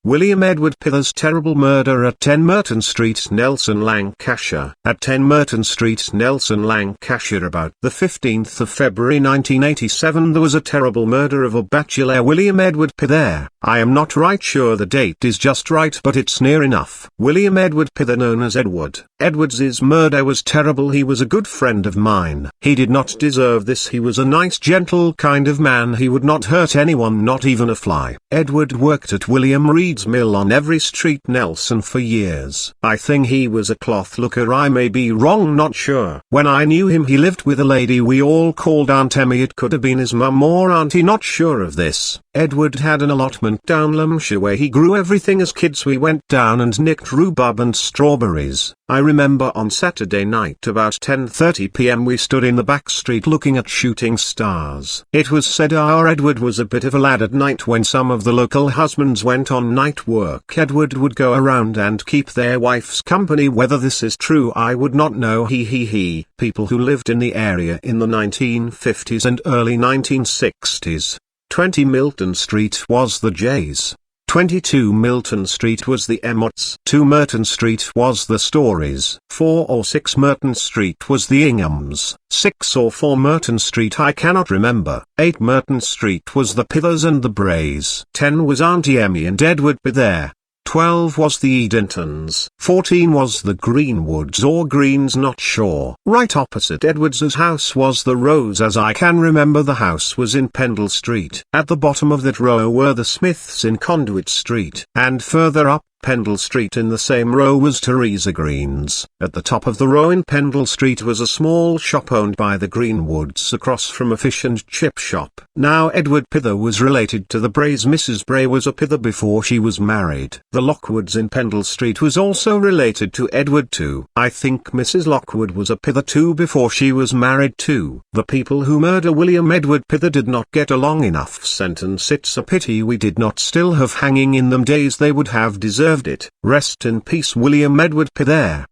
William Edward Pither's terrible murder at 10 Merton Street Nelson Lancashire. At 10 Merton Street Nelson Lancashire about the 15th of February 1987 there was a terrible murder of a bachelor William Edward Pither. I am not right sure the date is just right but it's near enough. William Edward Pither, known as Edward. Edward's murder was terrible. He was a good friend of mine. He did not deserve this. He was a nice gentle kind of man. He would not hurt anyone, not even a fly. Edward worked at William Reed's mill on Every Street Nelson for years. I think he was a cloth looker. I may be wrong, not sure. When I knew him he lived with a lady we all called Aunt Emmy. It could have been his mum or auntie, not sure of this. Edward had an allotment down Lomeshire where he grew everything. As kids we went down and nicked rhubarb and strawberries. I remember on Saturday night about 10:30 p.m. we stood in the back street looking at shooting stars. It was said our Edward was a bit of a lad at night. When some of the local husbands went on night work, Edward would go around and keep their wives company. Whether this is true I would not know. People who lived in the area in the 1950s and early 1960s. 20 Milton Street was the Jays. 22 Milton Street was the Emmots. 2 Merton Street was the Stories. 4 or 6 Merton Street was the Inghams. 6 or 4 Merton Street I cannot remember. 8 Merton Street was the Pithers and the Brays. 10 was Aunty Emmy and Edward Pither. 12 was the Edentons. 14 was the Greenwoods or Greens, not sure. Right opposite Edwards's house was the Rose. As I can remember the house was in Pendle Street. At the bottom of that row were the Smiths in Conduit Street. And further up Pendle Street in the same row was Teresa Green's. At the top of the row in Pendle Street was a small shop owned by the Greenwoods across from a fish and chip shop. Now Edward Pither was related to the Brays. Mrs. Bray was a Pither before she was married. The Lockwoods in Pendle Street was also related to Edward too. I think Mrs. Lockwood was a Pither too before she was married too. The people who murder William Edward Pither did not get a long enough sentence. It's a pity we did not still have hanging in them days. They would have deserved it. Rest in peace William Edward Pither.